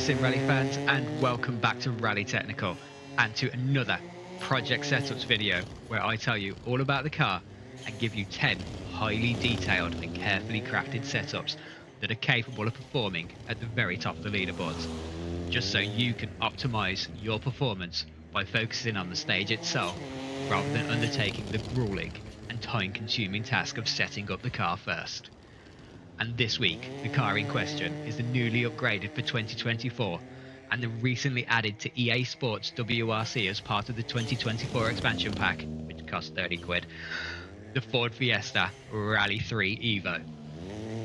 Sim Rally fans, and welcome back to Rally Technical and to another project setups video where I tell you all about the car and give you 10 highly detailed and carefully crafted setups that are capable of performing at the very top of the leaderboards, just so you can optimize your performance by focusing on the stage itself rather than undertaking the grueling and time-consuming task of setting up the car first. And this week, the car in question is the newly upgraded for 2024 and the recently added to EA Sports WRC as part of the 2024 expansion pack, which costs 30 quid, the Ford Fiesta Rally3 Evo.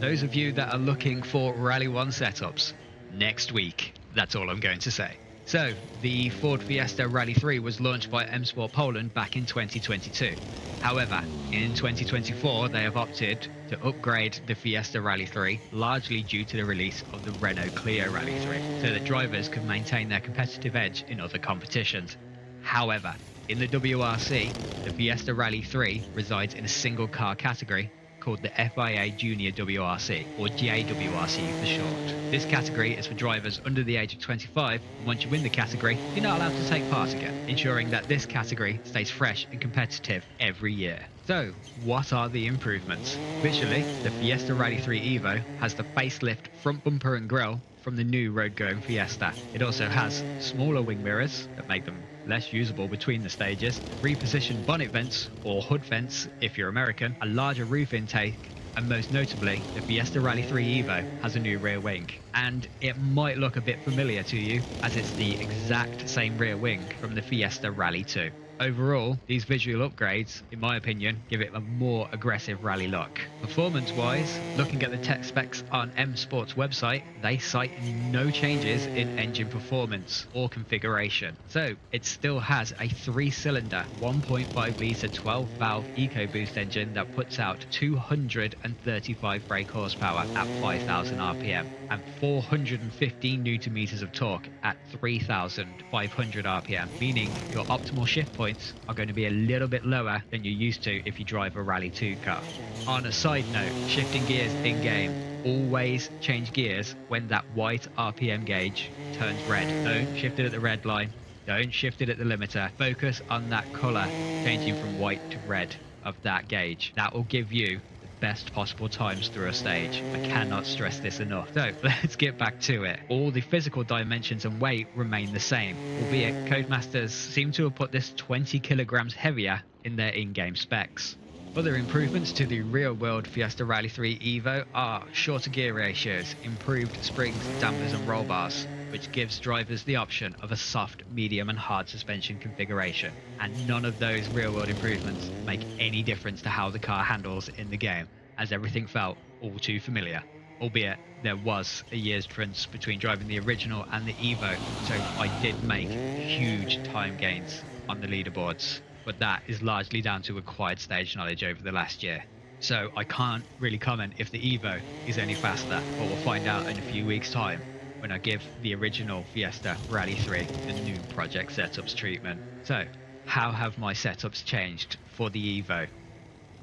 Those of you that are looking for Rally 1 setups, next week, that's all I'm going to say. So, the Ford Fiesta Rally3 was launched by M Sport Poland back in 2022. However, in 2024, they have opted to upgrade the Fiesta Rally3, largely due to the release of the Renault Clio Rally3, so that drivers could maintain their competitive edge in other competitions. However, in the WRC, the Fiesta Rally3 resides in a single car category called the FIA Junior WRC, or JWRC for short. This category is for drivers under the age of 25, and once you win the category, you're not allowed to take part again, ensuring that this category stays fresh and competitive every year. So, what are the improvements? Visually, the Fiesta Rally3 Evo has the facelift front bumper and grille from the new road-going Fiesta. It also has smaller wing mirrors that make them less usable between the stages, repositioned bonnet vents, or hood vents if you're American, a larger roof intake, and most notably, the Fiesta Rally3 Evo has a new rear wing. And it might look a bit familiar to you, as it's the exact same rear wing from the Fiesta Rally 2. Overall, these visual upgrades, in my opinion, give it a more aggressive rally look. Performance-wise, looking at the tech specs on M Sport's website, they cite no changes in engine performance or configuration. So, it still has a 3-cylinder, 1.5-litre 12-valve EcoBoost engine that puts out 235 brake horsepower at 5,000 RPM and 415 Nm of torque at 3,500 RPM, meaning your optimal shift point are going to be a little bit lower than you're used to if you drive a Rally 2 car. On a side note, shifting gears in-game, always change gears when that white RPM gauge turns red. Don't shift it at the red line, don't shift it at the limiter, focus on that colour changing from white to red of that gauge. That will give you best possible times through a stage. I cannot stress this enough. So let's get back to it. All the physical dimensions and weight remain the same, albeit Codemasters seem to have put this 20 kilograms heavier in their in-game specs. Other improvements to the real-world Fiesta Rally3 Evo are shorter gear ratios, improved springs, dampers and roll bars, which gives drivers the option of a soft, medium and hard suspension configuration. And none of those real-world improvements make any difference to how the car handles in the game, as everything felt all too familiar. Albeit there was a year's difference between driving the original and the Evo, so I did make huge time gains on the leaderboards. But that is largely down to acquired stage knowledge over the last year. So I can't really comment if the Evo is any faster, but we'll find out in a few weeks' time when I give the original Fiesta Rally3 the new project setups treatment. So, how have my setups changed for the Evo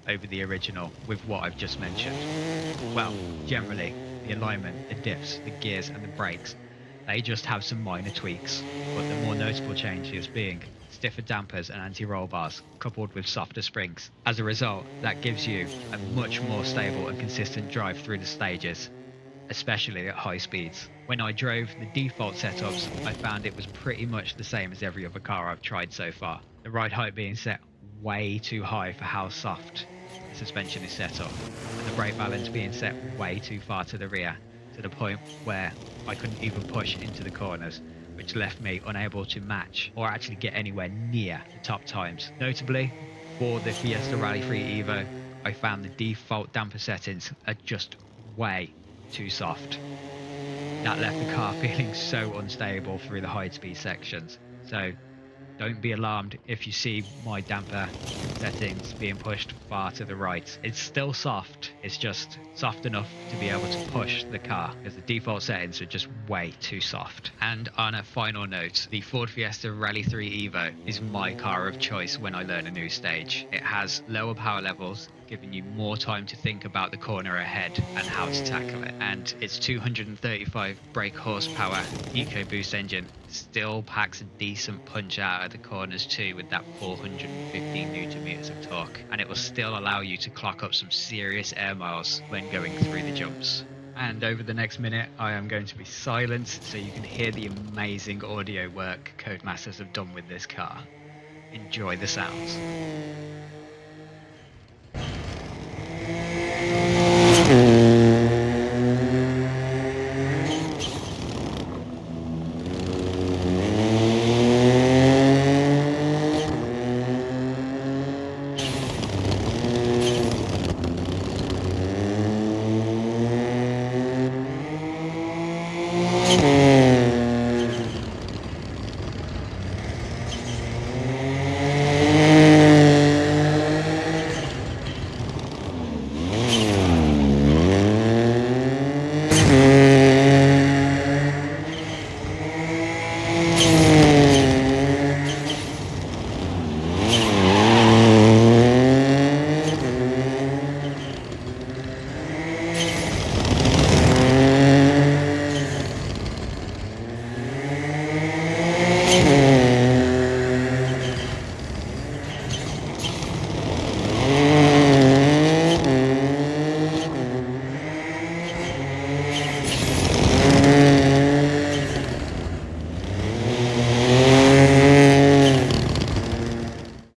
over the original with what I've just mentioned? Well, generally, the alignment, the diffs, the gears and the brakes, they just have some minor tweaks, but the more notable changes being stiffer dampers and anti-roll bars, coupled with softer springs. As a result, that gives you a much more stable and consistent drive through the stages, especially at high speeds. When I drove the default setups, I found it was pretty much the same as every other car I've tried so far. The ride height being set way too high for how soft the suspension is set up, and the brake balance being set way too far to the rear, to the point where I couldn't even push into the corners, which left me unable to match or actually get anywhere near the top times. Notably, for the Fiesta Rally3 Evo, I found the default damper settings are just way too soft. That left the car feeling so unstable through the high speed sections. So don't be alarmed if you see my damper settings being pushed far to the right. It's still soft, It's just soft enough to be able to push the car, because the default settings are just way too soft. And on a final note, the Ford Fiesta Rally3 Evo is my car of choice when I learn a new stage. It has lower power levels, giving you more time to think about the corner ahead and how to tackle it. And its 235 brake horsepower EcoBoost engine still packs a decent punch out of the corners too, with that 415 newton meters of torque, and it will still allow you to clock up some serious air miles when going through the jumps. And over the next minute, I am going to be silent so you can hear the amazing audio work Codemasters have done with this car. Enjoy the sounds.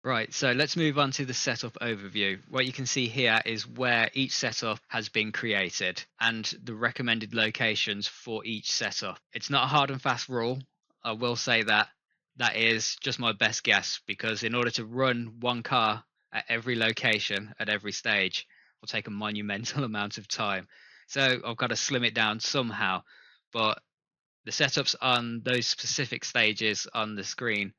Right, so let's move on to the setup overview. What you can see here is where each setup has been created and the recommended locations for each setup. It's not a hard and fast rule. I will say that that is just my best guess, because in order to run one car at every location at every stage will take a monumental amount of time. So I've got to slim it down somehow. But the setups on those specific stages on the screen,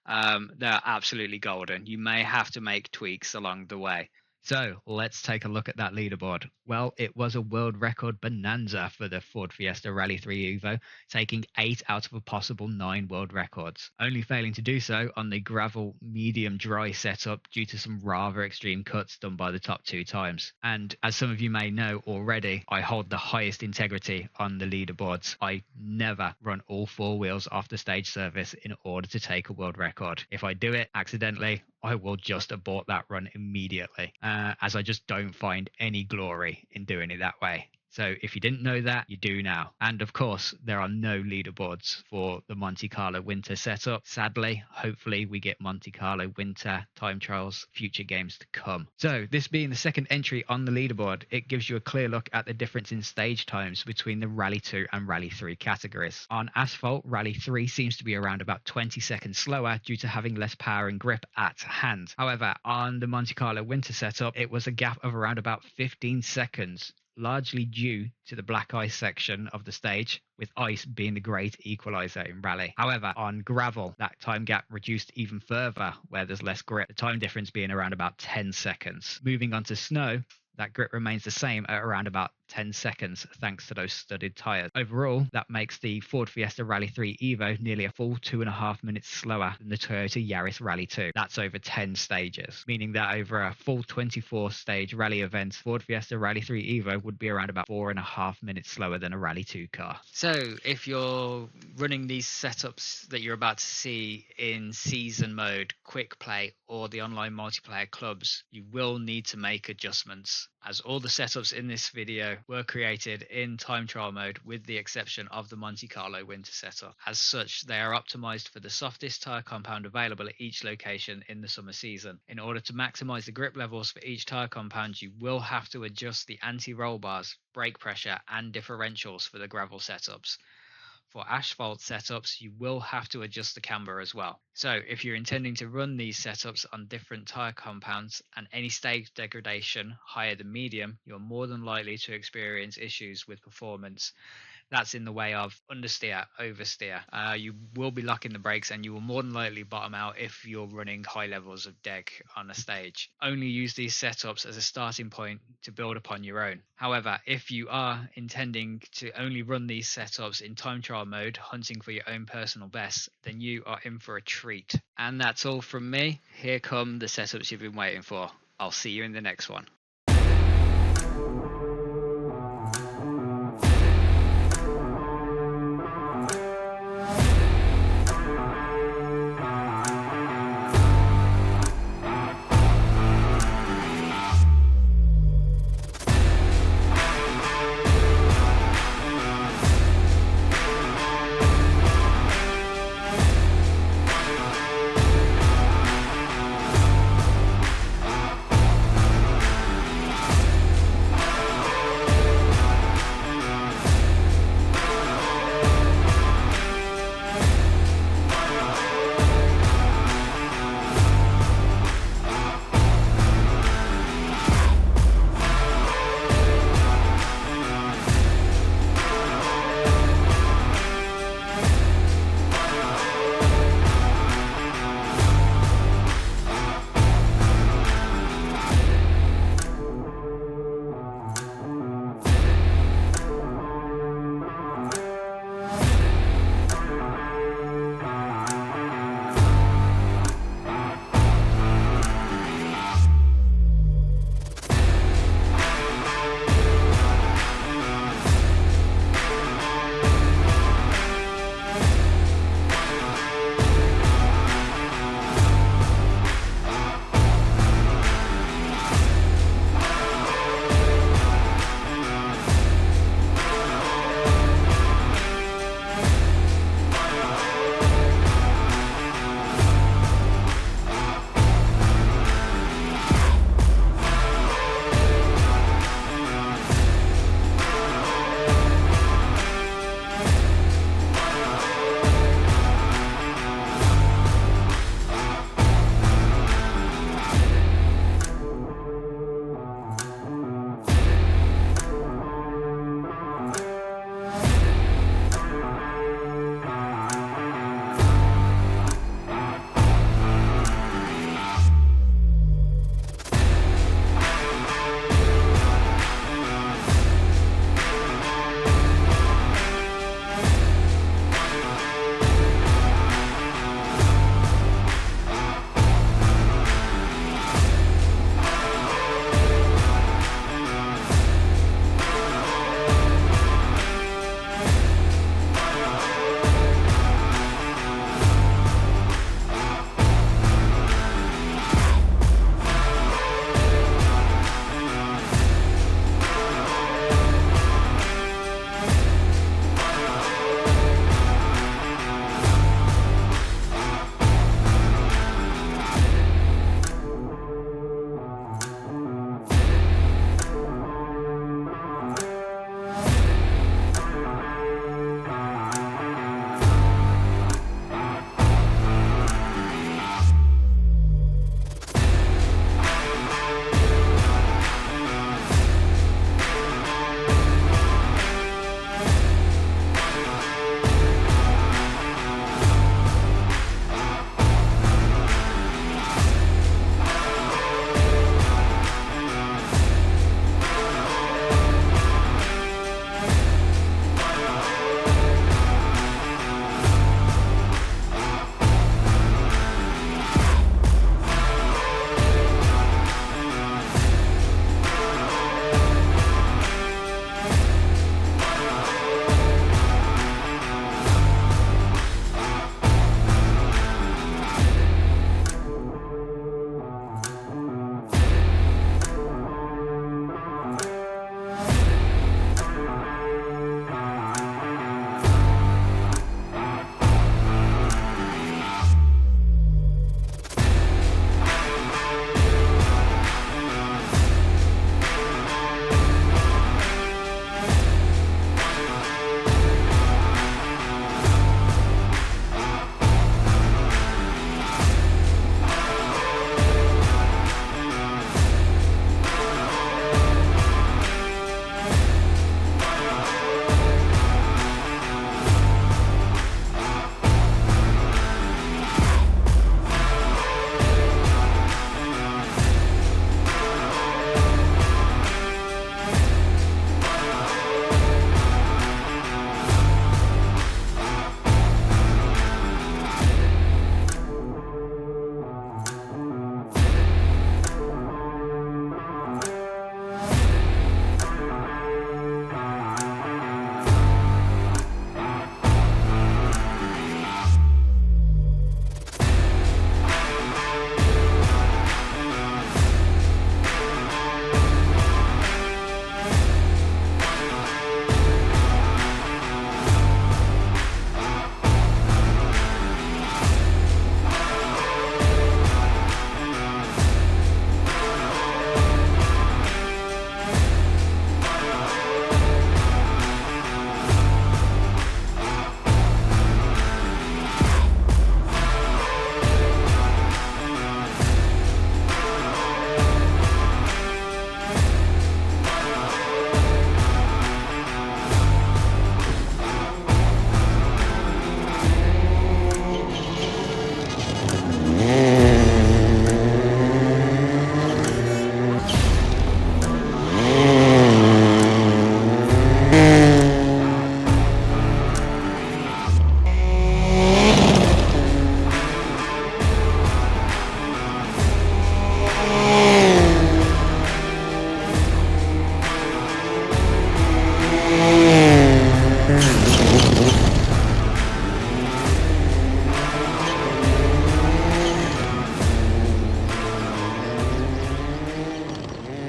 they're absolutely golden. You may have to make tweaks along the way. So let's take a look at that leaderboard. Well, it was a world record bonanza for the Ford Fiesta Rally3 Evo, taking 8 out of a possible 9 world records, only failing to do so on the gravel medium dry setup due to some rather extreme cuts done by the top 2 times. And as some of you may know already, I hold the highest integrity on the leaderboards. I never run all 4 wheels off the stage surface in order to take a world record. If I do it accidentally, I will just abort that run immediately, as I just don't find any glory in doing it that way. So if you didn't know that, you do now. And of course, there are no leaderboards for the Monte-Carlo winter setup. Sadly, hopefully we get Monte-Carlo winter time trials, future games to come. So this being the second entry on the leaderboard, it gives you a clear look at the difference in stage times between the Rally 2 and Rally 3 categories. On Asphalt, Rally 3 seems to be around about 20 seconds slower due to having less power and grip at hand. However, on the Monte-Carlo winter setup, it was a gap of around about 15 seconds, largely due to the black ice section of the stage, with ice being the great equalizer in rally. However, on gravel, that time gap reduced even further where there's less grip, the time difference being around about 10 seconds. Moving on to snow, that grip remains the same at around about 10 seconds thanks to those studded tyres. Overall, that makes the Ford Fiesta Rally3 Evo nearly a full 2.5 minutes slower than the Toyota Yaris Rally 2. That's over 10 stages, meaning that over a full 24 stage rally event, Ford Fiesta Rally3 Evo would be around about 4.5 minutes slower than a Rally 2 car. So if you're running these setups that you're about to see in season mode, quick play, or the online multiplayer clubs, you will need to make adjustments, as all the setups in this video were created in time trial mode with the exception of the Monte-Carlo winter setup. As such, they are optimized for the softest tire compound available at each location in the summer season. In order to maximize the grip levels for each tire compound, you will have to adjust the anti-roll bars, brake pressure and differentials for the gravel setups. For asphalt setups, you will have to adjust the camber as well. So if you're intending to run these setups on different tire compounds and any stage degradation higher than medium, you're more than likely to experience issues with performance That's in the way of understeer, oversteer. You will be locking the brakes, and you will more than likely bottom out if you're running high levels of deg on a stage. Only use these setups as a starting point to build upon your own. However, if you are intending to only run these setups in time trial mode, hunting for your own personal best, then you are in for a treat. And that's all from me. Here come the setups you've been waiting for. I'll see you in the next one.